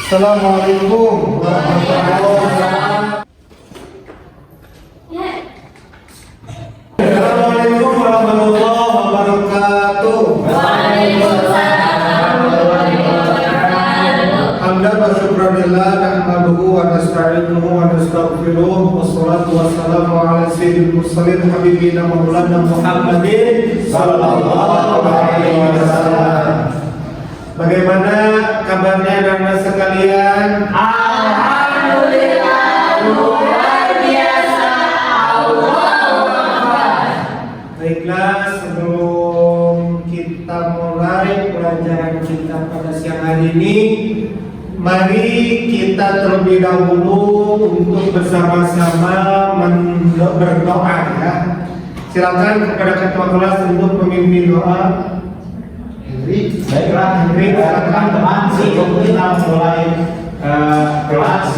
Assalamualaikum warahmatullahi wabarakatuh. Assalamualaikum warahmatullahi wabarakatuh. Hamdan wa syukran lillah nahmaduhu wa nasta'inuhu wa nastaghfiruh wassalatu wassalamu ala sayyidil mursalin habibina maulana Muhammadin sallallahu alaihi wasallam. Bagaimana kabarnya anak-anak sekalian? Alhamdulillah luar biasa. Allahu. Baiklah, sebelum kita mulai pelajaran kita pada siang hari ini, mari kita terlebih dahulu untuk bersama-sama berdoa ya. Silakan kepada ketua kelas untuk memimpin doa. Baiklah, teman-teman, sebelum kita mulai kelas,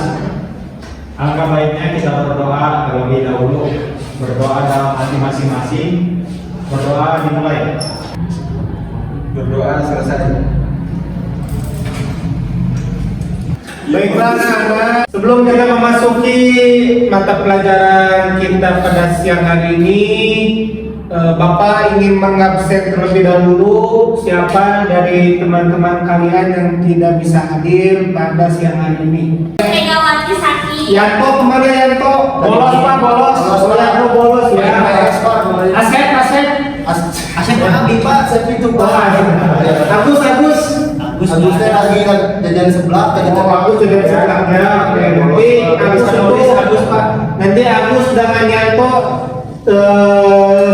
alangkah baiknya kita berdoa terlebih dahulu. Berdoa dalam hati masing-masing. Berdoa dimulai. Berdoa selesai. Baiklah anak-anak, sebelum kita memasuki mata pelajaran kita pada siang hari ini, Bapak ingin mengabsen terlebih dahulu siapa dari teman-teman kalian yang tidak bisa hadir pada siang hari ini. Megawati sakit. Yanto, kemana Yanto? Bolos Pak, bolos. Yanto bolos ya. Asep Asep Pak, Asep itu Pak. Agus Agusnya lagi jajan sebelah kayak gitu. Agus jajan sebelahnya. Oke, nanti Agus Pak. Nanti Agus dengan Yanto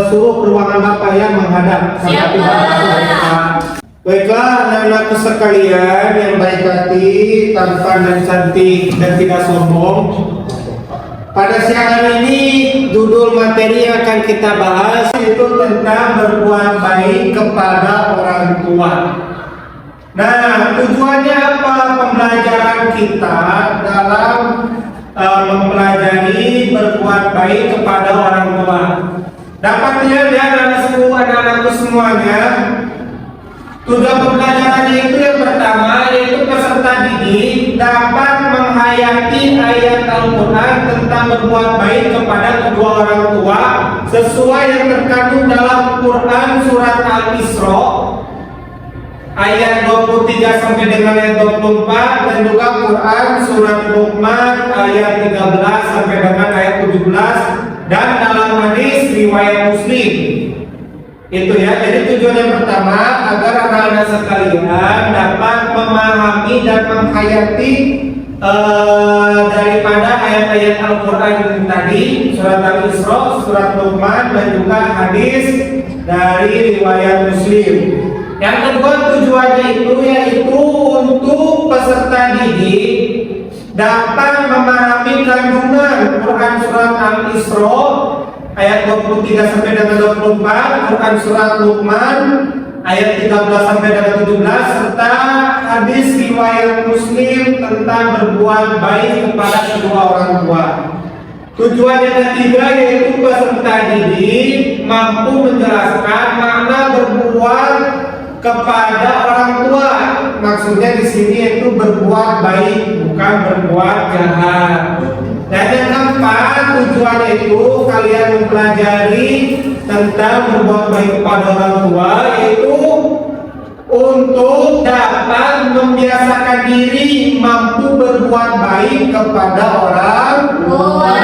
suruh ke ruangan Bapak ya menghadap sampai Baiklah anak-anakku sekalian yang baik hati, tampan dan cantik dan tidak sombong. Pada siang hari ini judul materi yang akan kita bahas itu tentang berbuat baik kepada orang tua. Nah, tujuannya apa pembelajaran kita dalam mempelajari berbuat baik kepada orang tua? Dapat dilihat ya anak-anakku semuanya. Tujuan pembelajarannya itu yang pertama yaitu peserta didik dapat menghayati ayat Al-Quran tentang berbuat baik kepada kedua orang tua sesuai yang terkandung dalam Quran surat Al-Isra ayat 23 sampai dengan ayat 24 dan juga Quran surat Luqman ayat 13 sampai dengan ayat 17 dan dalam hadis riwayat Muslim. Itu ya, jadi tujuan yang pertama agar anak-anak sekalian dapat memahami dan menghayati daripada ayat-ayat Al-Quran tadi, surat Al-Isra, surat Luqman dan juga hadis dari riwayat Muslim. Yang kedua tujuannya itu yaitu untuk peserta didik dapat memahami kandungan Quran surat Al-Isra ayat 23 sampai dengan 24, Quran surat Luqman ayat 13 sampai dengan 17 serta hadis riwayat Muslim tentang berbuat baik kepada kedua orang tua. Tujuan yang ketiga yaitu peserta didik mampu menjelaskan makna berbuat kepada orang tua. Maksudnya di sini yaitu berbuat baik, bukan berbuat jahat. Dan yang keempat tujuannya itu kalian mempelajari tentang berbuat baik kepada orang tua yaitu untuk dapat membiasakan diri mampu berbuat baik kepada orang tua.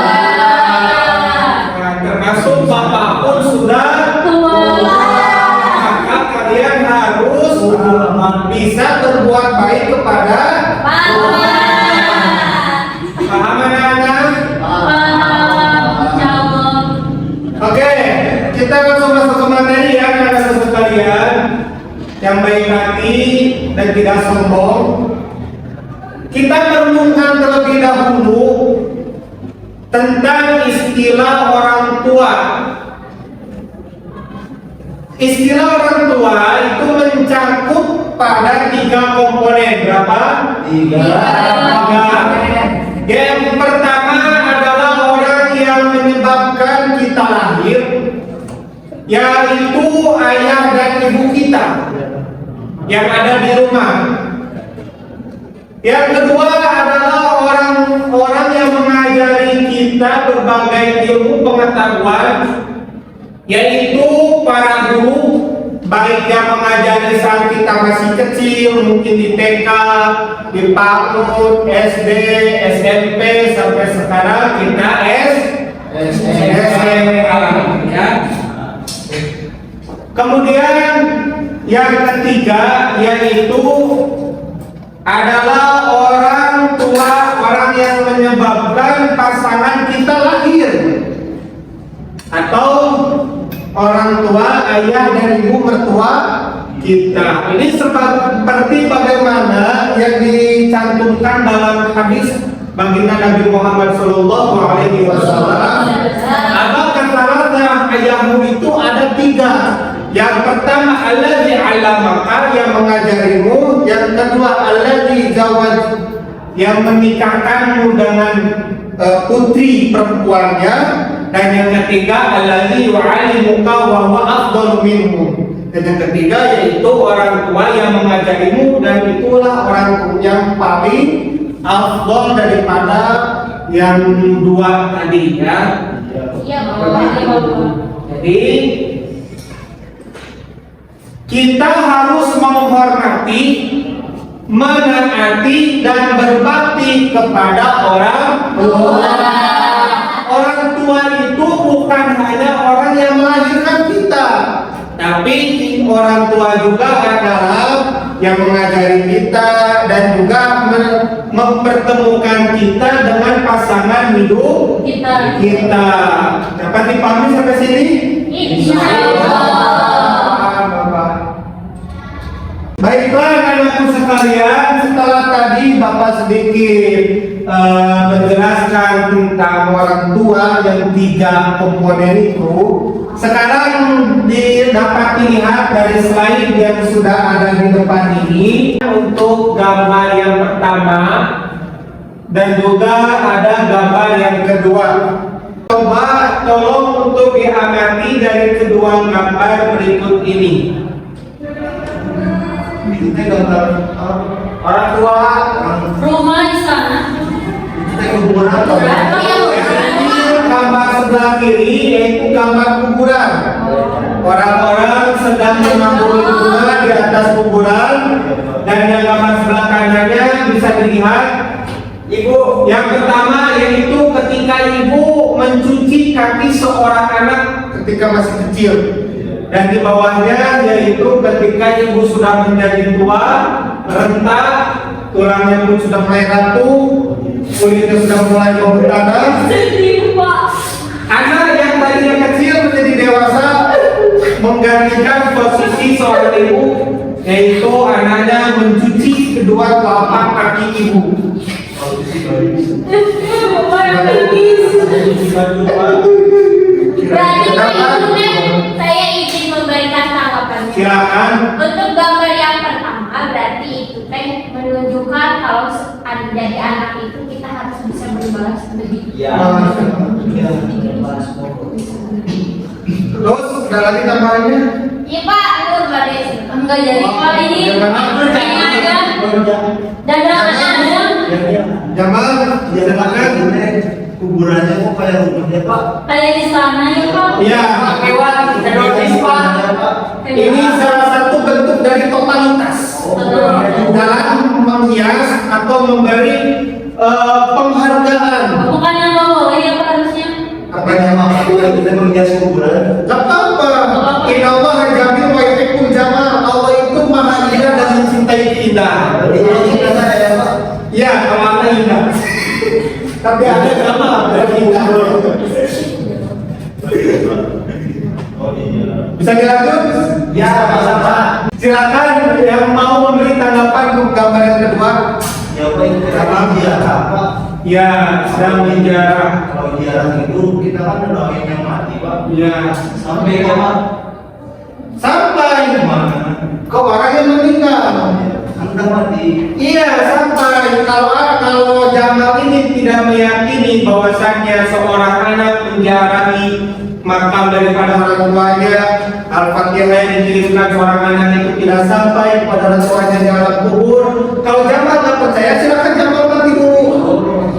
Nah, termasuk bapak pun sudah tua. Maka kalian harus bisa berbuat baik kepada tua. Paham anak-anak? Oke, kita langsung masuk ke materi ya anak-anak sekalian yang baik hati dan tidak sombong. Kita merenungkan terlebih dahulu tentang istilah orang tua. Istilah orang tua itu mencakup pada 3 komponen. Berapa? 3. Yang pertama adalah orang yang menyebabkan kita lahir, yaitu ayah dan ibu kita yang ada di rumah. Yang kedua adalah orang-orang yang mengajari kita berbagai ilmu pengetahuan, yaitu para guru, baik yang mengajari saat kita masih kecil, mungkin di TK, di PAUD, SD, SMP, sampai sekarang kita SMA, ya. Kemudian yang ketiga yaitu adalah orang tua, orang yang menyebabkan pasangan kita lahir, atau orang tua, ayah dan ibu mertua kita. Ini seperti bagaimana yang dicantumkan dalam hadis baginda Nabi Muhammad Shallallahu Alaihi Wasallam. Apa kata ayahmu itu ada 3. Yang pertama alladzi 'allamaka, yang mengajarimu. Yang kedua alladzi zawaj, yang menikahkanmu dengan putri perempuannya. Dan yang ketiga alladzi yu'allimuka wa huwa afdalu minhu. Dan yang ketiga yaitu orang tua yang mengajarimu, dan itulah orang yang paling afdal daripada yang 2 tadi, ya. Iya, Bapak. Jadi kita harus menghormati, menaati dan berbakti kepada orang tua. Orang tua itu bukan hanya orang yang melahirkan kita, tapi orang tua juga adalah yang mengajari kita dan juga mempertemukan kita dengan pasangan hidup kita. Dapat dipahami sampai sini? Insyaallah. Baiklah anak-anakku sekalian, setelah tadi Bapak sedikit menjelaskan tentang orang tua yang 3 komponen itu, sekarang dapat dilihat dari slide yang sudah ada di depan ini untuk gambar yang pertama dan juga ada gambar yang kedua. Coba tolong untuk diamati dari kedua gambar berikut ini. Ini gambar orang tua, Rumah di sana. kuburan. Gambar sebelah kiri yaitu gambar kuburan. Orang-orang sedang menabur bunga di atas kuburan, dan yang gambar sebelah kanannya bisa dilihat ibu. Yang pertama yaitu ketika ibu mencuci kaki seorang anak ketika masih kecil. Dan di bawahnya yaitu ketika ibu sudah menjadi tua, rentak, tulangnya pun sudah mulai rapuh, kulitnya sudah mulai bertanah. Sedih, Pak. Anak yang tadinya kecil menjadi dewasa menggantikan posisi seorang ibu, yaitu anaknya mencuci kedua telapak kaki ibu. Bapak yang nangis. Berarti ibunya saya izin memberikan tanggapan. Silakan. Untuk gambar yang pertama berarti itu teh menunjukkan kalau jadi anak itu kita harus bisa berbalas budi. Terus ada lagi gambarnya? Iya Pak, itu baris. Enggak jadi Pak ini. Kayaknya ada. Dadah. Jamal, silakan. Kuburannya kok kayak rumahnya Pak? Kayak di sana ya Pak. Iya. Hewan, hedonis Pak. Ini salah satu bentuk dari totalitas dalam menghias atau memberi penghargaan. Bukan yang boleh ya Pak harusnya. Apa yang kita menghias kuburan? Gak apa-apa. Inna Allah jamil wa yuhibbul jamal. Allah itu maha indah dan mencintai keindahan. Ya, kalau indah. Tapi ada nama dari indah. Bisa dilanjut? Ya, Pak. Silakan yang mau memberi tanggapan untuk gambar yang kedua. Ya, Pak, itu memang ziarah, Pak. Ya, sedang dijarah. Kalau ziarah itu kita kan doain yang mati, Pak. Ya, Sampai kapan? sampai ke orang yang meninggal. Anda mati. Iya, sampai kalau Jamal ini tidak meyakini bahwasannya seorang anak menziarahi makam daripada orang tuanya, Al-Fatihah yang dikirimkan seorang anak itu tidak sampai kepada orang tuanya di alam kubur. Kalau Jamal tak percaya, silakan Jamal mati dulu.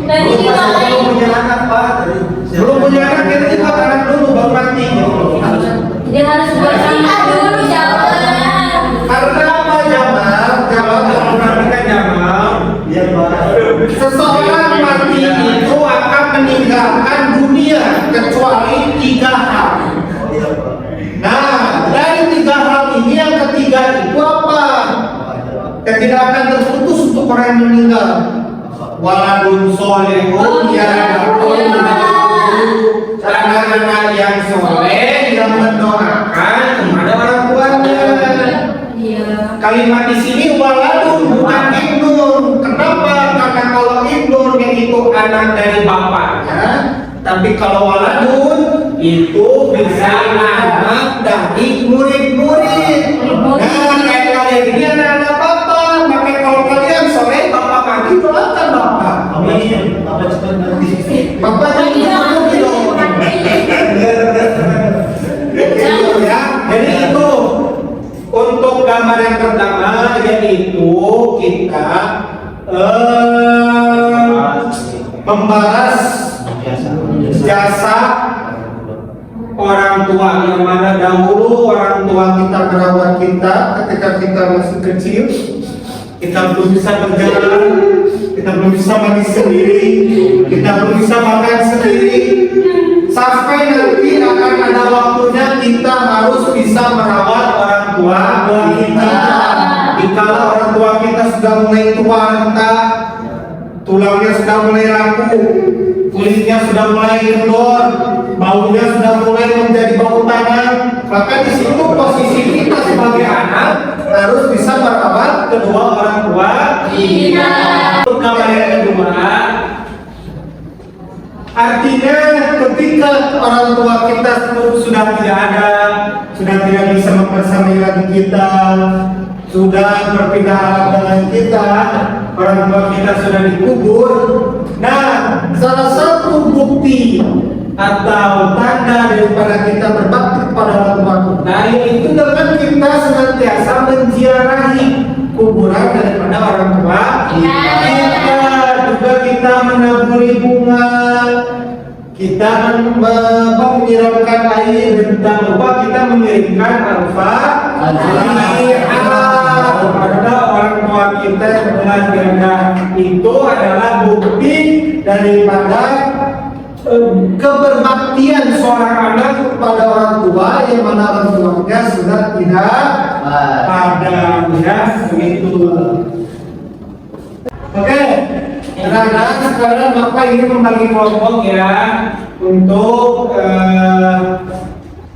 Nanti Belum dimarahin. punya anak Pak. Belum punya anak, kita juga anak dulu baru mati. Dia harus bersama dulu jalan. Karena apa Jamal? Jamal kalau perhatikan Jamal, Iya Pak. seseorang mati itu akan meninggalkan dunia kecuali 3 hal. Iya Pak. Nah, dari 3 hal ini yang ketiga itu apa? Tidak akan terputus untuk orang yang meninggal. Waladun solehun yad'u anak-anak yang soleh yang mendoakan kepada orang tuanya. Iya. Kalimat di sini waladun bukan ibnun. Kenapa? Karena kalau ibnun itu anak dari bapaknya, tapi kalau waladun itu bisa anak dari murid-murid. Nah, kayak kalian ini anak-anak bapak, makanya kalau kalian soleh bapak mati doakan bapak. Amin. Bapak cepat nanti. Bapak jadi mati dong. Gitu ya. Jadi itu untuk gambar yang pertama yaitu kita membalas jasa orang tua yang mana dahulu orang tua kita merawat kita ketika kita masih kecil, kita belum bisa berjalan, kita belum bisa mandi sendiri, kita belum bisa makan sendiri, sampai nanti akan ada waktunya kita harus bisa merawat orang tua kita. Dikala orang tua kita sudah mulai tua renta, tulangnya sudah mulai rapuh, kulitnya sudah mulai kendor, baunya sudah mulai menjadi bau tanah, maka di situ posisi kita sebagai anak harus bisa merawat kedua orang tua kita. Untuk gambar yang kedua, artinya ketika orang tua kita sudah tidak ada, sudah tidak bisa mempersamai lagi kita, sudah berpindah alam dengan kita, orang tua kita sudah dikubur. Nah, salah satu bukti atau tanda daripada kita berbakti kepada orang tua kita yaitu dengan kita senantiasa menziarahi kuburan daripada orang tua kita. Juga kita menaburi bunga, kita menyiramkan air, dan tidak lupa kita mengirimkan al-fatihah kepada orang tua kita yang telah tiada. Itu adalah bukti daripada keberbaktian seorang anak kepada orang tua yang mana orang tuanya sudah tidak ada, ya begitu. Oke, anak-anak sekarang Bapak ini membagi kelompok ya untuk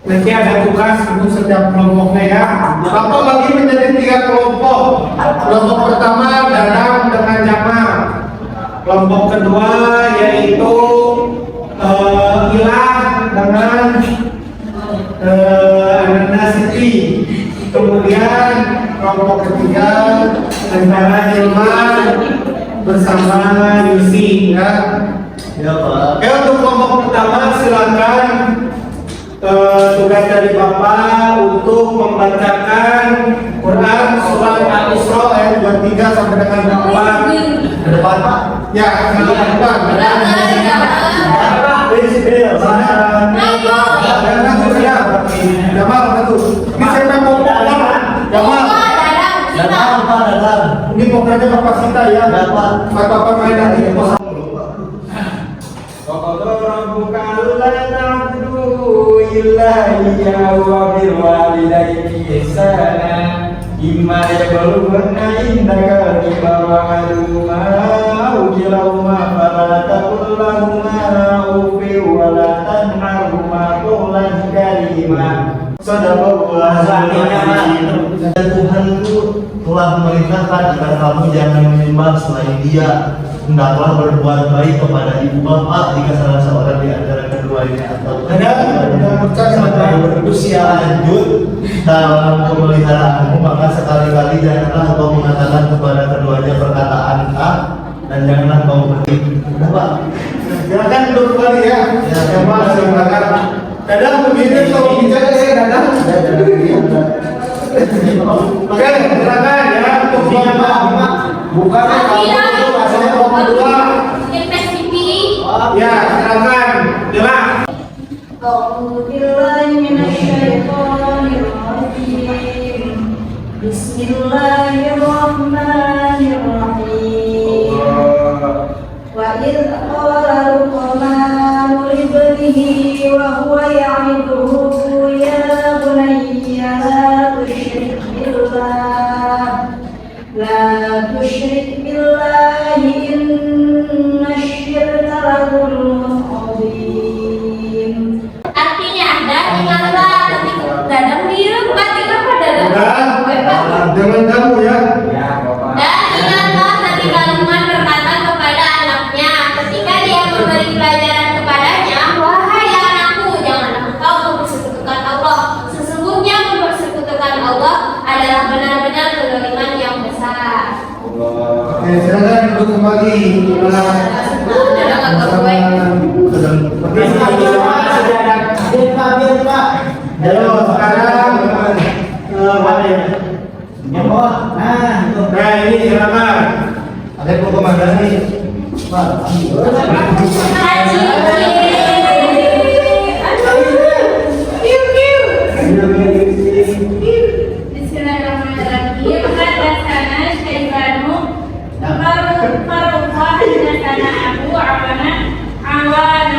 nanti ada tugas untuk setiap kelompoknya ya. Bapak bagi menjadi 3 kelompok. Kelompok pertama Dadang dengan Jamal. Kelompok kedua yaitu Ilah dengan Ananda Siti. Kemudian kelompok ketiga antara Hilman bersama Yusi ya. Ya Pak. Oke, untuk kelompok pertama silakan tugas dari Bapak untuk membacakan Quran surat Al-Isra ayat 23 sampai dengan 24. Ke depan Pak. Ya, ke depan. Jamal, satu. Ini siapa yang mau potong? Jamal. Datang Pak, datang. Ini pokoknya Bapak Sita ya. Ya Pak. Bapak main nanti di pos. وقضى ربك ألا تعبدوا إلا إياه وبالوالدين إحسانا إما يبلغن عندك الكبر أحدهما أو كلاهما فلا تقل لهما أف ولا تنهرهما قولا كريما. Dan Tuhan itu telah memerintahkan agar kamu jangan menyembah selain Dia. Hendaklah berbuat baik kepada ibu bapak jika salah seorang di antara keduanya atau sampai berusia lanjut dalam pemeliharaanmu, maka sekali-kali janganlah kau mengatakan kepada keduanya perkataan A dan janganlah kau berkata. Udah Pak. Silakan duduk kembali ya. Jamal silakan. Dadang begini kalau bicara saya Dadang. Oke, silakan ya untuk Bapak. Bukan Allah. Invest TV. Ya, silakan. Jelas. أعوذ بالله من الشيطان الرجيم بسم الله الرحمن الرحيم وإذ قال لقمان لابنه وهو يعظه يا بني لا تشرك بالله إن الشرك لظلم عظيم. Artinya ingatlah ketika dadang biru ketika pada Jangan kamu ya. Ya, Bapak. dan ingatlah ketika Luqman berkata kepada anaknya ketika dia memberi pelajaran kepadanya, wahai anakku, janganlah engkau mempersekutukan Allah. Sesungguhnya mempersekutukan Allah adalah benar-benar kezaliman yang besar. Oke, silakan duduk kembali. Ayo sekarang mana ya? Yang bawah. Nah, itu. Nah ini silakan. Ada yang mau komandan nih. Pak, Bismillahirrahmanirrahim. Hadatsana Syaibanu Farruqa hadatsana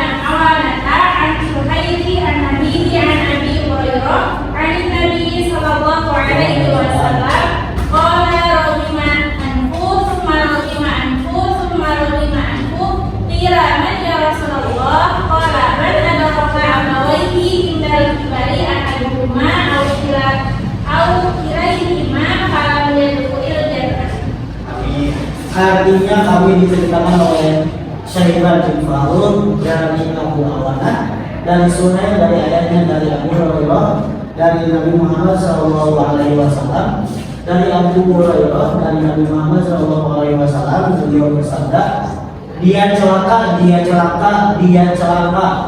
Abu Awanata an Suhaili an Nabihi an Abi Hurairah an Nabi sallallahu alaihi wasallam qala rahima anfu thumma rahima anfu thumma rahima anfu qila man ya Rasulullah qala man adraka amawaihi indal kibari ahaduhuma aw kiraihima falam yadkhulil jannah. Artinya kami diceritakan oleh Syaiban bin Farun dari Abu Awanah dari Sunai dari ayatnya dari Abu Hurairah dari Nabi Muhammad SAW dari Abu Hurairah dari Nabi Muhammad SAW beliau bersabda, dia celaka,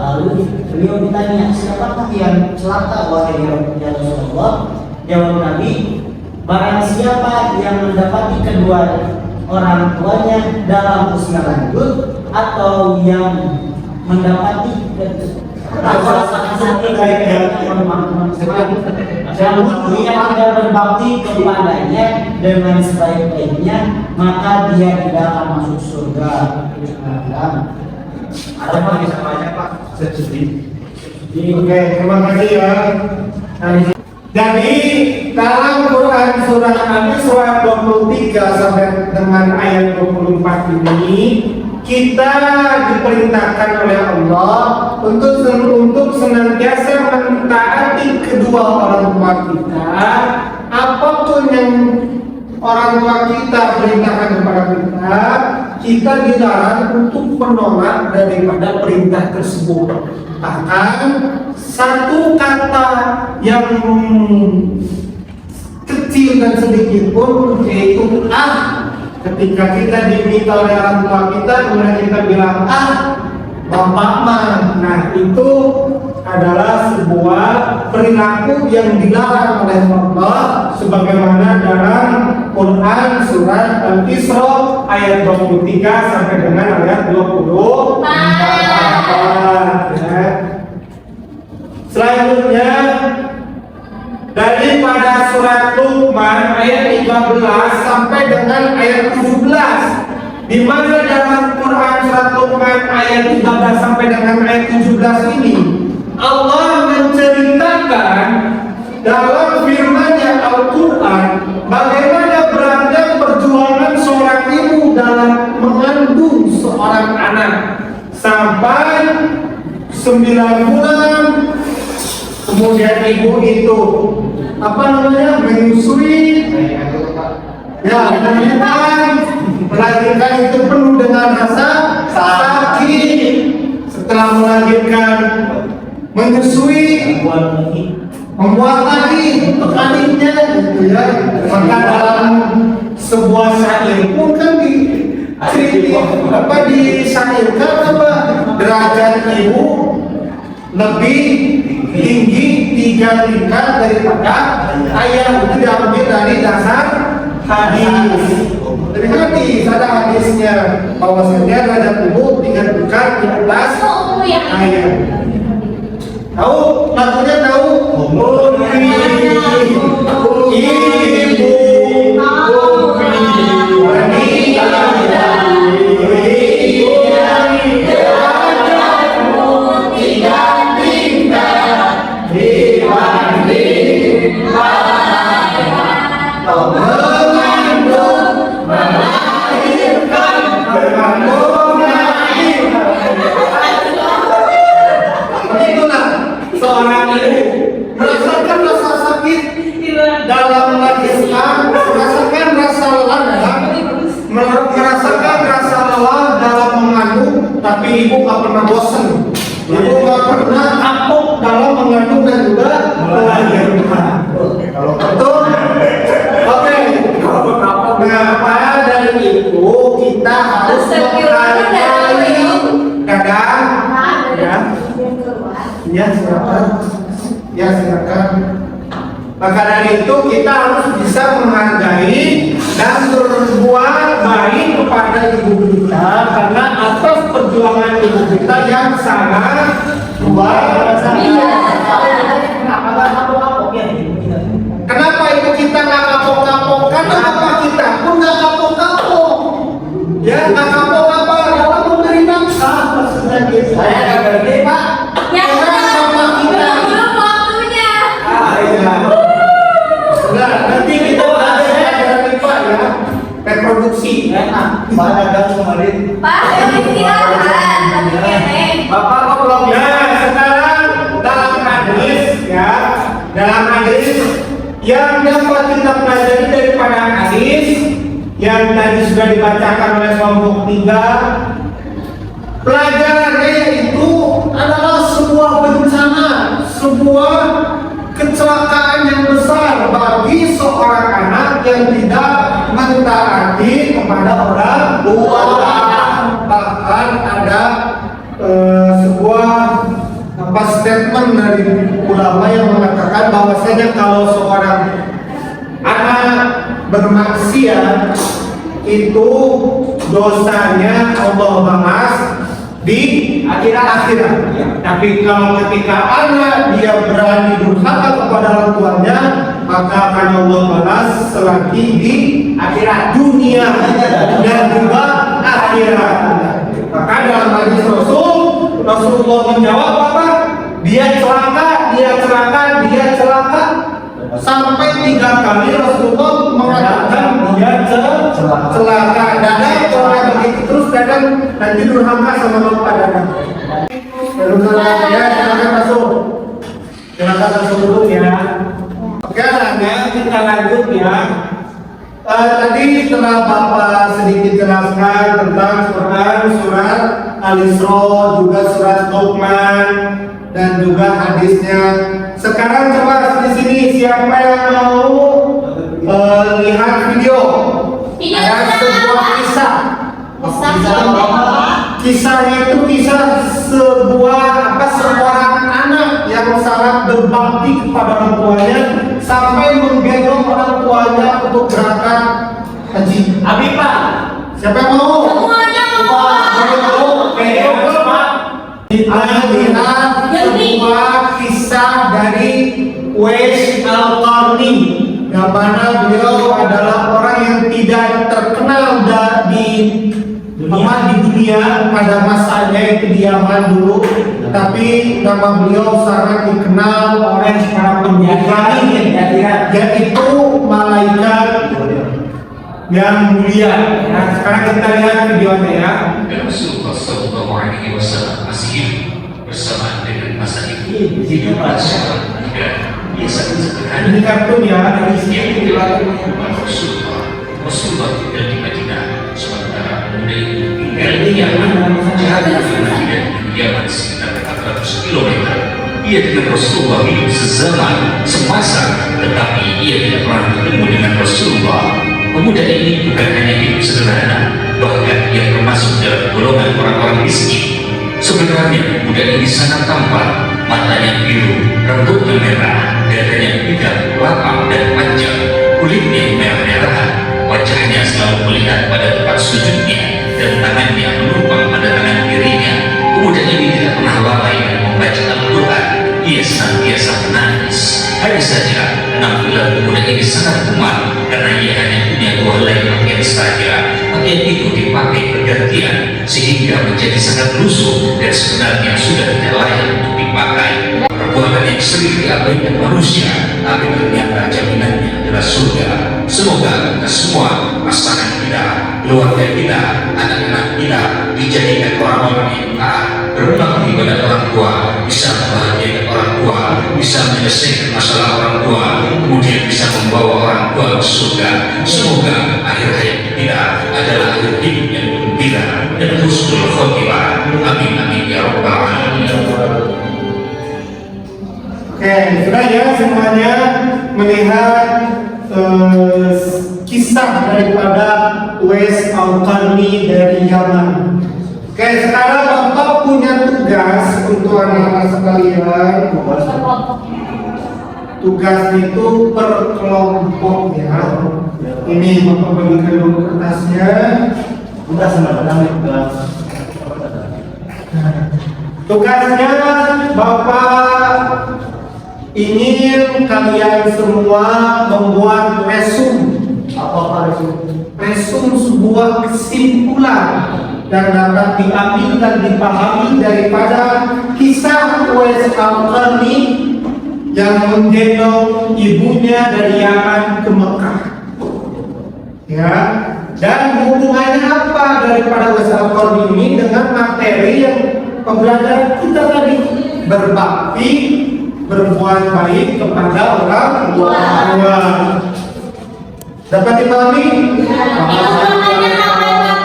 lalu beliau ditanya, siapakah yang celaka wahai ya Rasulullah? Jawab Nabi, barang siapa yang mendapati kedua orang tuanya dalam usia lanjut atau yang mendapati yang tidak berbakti kepadanya dengan sebaik-baiknya, maka dia tidak akan masuk surga. Ada lagi samanya Pak? Sedih. Oke, terima kasih ya. Jadi dalam Quran surah Al-Isra 23 sampai dengan ayat 24 ini kita diperintahkan oleh Allah untuk senantiasa mentaati kedua orang tua kita. Apapun yang orang tua kita perintahkan kepada kita dilarang untuk menolak daripada perintah tersebut. Bahkan satu kata yang kecil dan sedikit pun, yaitu ketika kita diminta oleh orang tua kita, kemudian kita bilang bapak mah, nah itu adalah sebuah perilaku yang dilarang oleh Allah sebagaimana dalam Quran surat Al-Isra ayat 23 sampai dengan ayat 24 ya. Selanjutnya daripada surat Luqman ayat 13 sampai dengan ayat 17, di mana dalam Quran surat Luqman ayat 13 sampai dengan ayat 17 ini Allah menceritakan dalam firman-Nya Al-Quran bagaimana beratnya perjuangan seorang ibu dalam mengandung seorang anak sampai 9 bulan. Kemudian ibu itu menyusui, ya, melahirkan itu penuh dengan rasa sakit. Setelah melahirkan, menyusui, membuat lagi untuk adiknya, gitu ya. Maka dalam sebuah syair pun kan disairkan derajat ibu lebih tinggi 3 tingkat daripada ayah. Itu diambil dari dasar hadis. dari hadis, ada hadisnya bahwasanya derajat tubuh digantikan di atas ayat. Tahu? Lagunya tahu? Itulah seorang ibu merasakan rasa sakit dalam melahirkan, merasakan rasa lelah, merasakan rasa lelah dalam mengandung, tapi ibu gak pernah bosan. Ibu gak pernah kapok dalam mengandung dan juga melahirkan. Kalau betul, oke. Maka dari itu kita harus menghargai kadang, ya silakan, ya silakan. Maka dari itu kita harus bisa menghargai dan berbuat baik kepada ibu kita karena atas perjuangan ibu kita yang sangat luar biasa. Kenapa ibu kita nggak kapok-kapok? Karena bapak kita pun nggak kapok-kapok. Ya nggak kapok-kapok dalam memberi nafkah maksudnya gitu. Saya nggak ngerti pak. Ya, Karena bapak kita. belum waktunya. Iya. Nah, nanti kita bahas ya pak ya. Reproduksi. Banyak kan kemarin. Pak, yang istirahat, tapi ketek. Bapak kok belum ya? Sekarang dalam hadis ya, dalam hadis yang dapat kita pelajari daripada hadis yang tadi sudah dibacakan oleh kelompok 3, pelajarannya yaitu adalah sebuah bencana, sebuah kecelakaan yang besar bagi seorang anak yang tidak mentaati kepada orang tua. Bahkan ada sebuah statement dari ulama yang mengatakan bahwasanya kalau seorang anak bermaksiat itu dosanya Allah bahas di akhirat. Tapi kalau ketika anak dia berani durhaka kepada orang tuanya, maka akan Allah balas selagi di akhirat dunia dan juga akhirat. Maka dalam hadis Rasulullah menjawab apa? Dia celaka sampai 3 kali Rasulullah mengatakan dia celaka. Dan orang begitu terus kadang nanti durhaka sama bapak dan ya, silakan masuk. Silakan masuk dulu ya. Sekarang ya kita lanjut ya. Tadi telah Bapak sedikit jelaskan tentang Quran, surat Al-Isra, juga surat Luqman dan juga hadisnya. Sekarang coba di sini siapa yang mau lihat video? Ada sebuah kisah. Kisahnya itu kisah seorang anak yang sangat berbakti kepada orang tuanya sampai menggendong orang tuanya untuk berangkat haji. Abi Pak, siapa yang mau? Semuanya mau. Kita lihat sebuah kisah dari Uwais Al-Qarni, yang mana beliau adalah orang yang tidak terkenal di dunia pada masanya itu di Yaman dulu, tapi nama beliau sangat dikenal oleh para pembukani, yaitu malaikat yang mulia. Nah, sekarang kita lihat videonya ya. Rasulullah Sallallahu Alaihi Wasallam masih hidup bersamaan dengan masa itu. Hidup bersama dan biasa sederhana. Ini kartun ya. Yang dilakukan Rasulullah tinggal di Madinah, sementara pemuda itu tinggal di Yaman. Jarak dari Madinah ke Yaman sekitar 400 km. Ia dengan Rasulullah hidup sezaman, semasa, tetapi ia tidak pernah bertemu dengan Rasulullah. Pemuda ini bukan hanya hidup sederhana, bahkan ia termasuk dalam golongan orang-orang miskin. Sebenarnya pemuda ini sangat tampan, matanya biru, rambutnya merah, dadanya tegap, lapang dan panjang, kulitnya merah-merahan, wajahnya selalu melihat pada tempat sujudnya dan tangannya menumpang pada tangan kirinya. Pemuda ini tidak pernah lalai dan membaca Al-Quran. Ia senantiasa menangis. Hanya saja penampilan pemuda ini sangat kumat karena ia hanya punya 2 helai pakaian saja. Pakaian itu dipakai bergantian sehingga menjadi sangat lusuh dan sebenarnya sudah tidak layak untuk dipakai. Perbuatan yang sering diabaikan manusia, tapi ternyata jaminannya adalah surga. Semoga kita semua, pasangan kita, keluarga kita, anak-anak kita dijadikan orang-orang yang taat, berbakti pada orang tua, bisa membahagiakan orang tua, bisa menyelesaikan masalah orang tua, kemudian bisa membawa orang tua ke surga. Semoga akhir hayat kita adalah akhir hidup yang gembira dan husnul khotimah. Amin amin ya rabbal alamin. Oke, sudah ya semuanya melihat kisah daripada Uwais Al-Qarni dari Yaman. Oke, sekarang Bapak punya tugas untuk anak-anak sekalian. Tugas itu per kelompok ya. Ini Bapak bagikan dulu kertasnya. Udah sama tugas. Tugasnya Bapak ingin kalian semua membuat resume. Apa resume? Resume sebuah kesimpulan dan dapat diambil dan dipahami daripada kisah Uwais Al-Qarni yang menggendong ibunya dari Yaman ke Mekah. Ya, dan hubungannya apa daripada Uwais Al-Qarni ini dengan materi yang pembelajaran kita tadi? Berbakti, berbuat baik kepada orang tua. Dapat dipahami?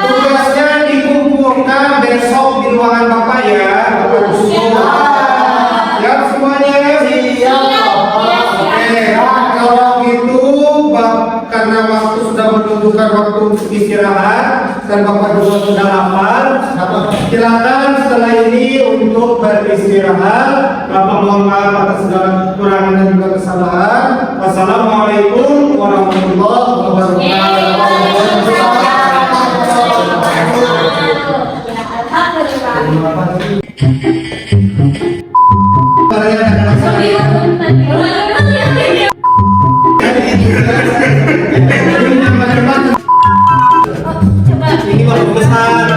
Tugasnya dikumpulkan besok di ruangan Bapak ya. Bapak semua. Ya semuanya ya. Oke, kalau gitu karena waktu sudah menunjukkan waktu untuk istirahat dan Bapak juga sudah lapar, silakan setelah ini untuk beristirahat. Bapak mohon maaf atas segala kekurangan dan juga kesalahan. Wassalamualaikum warahmatullahi Ini baru besar.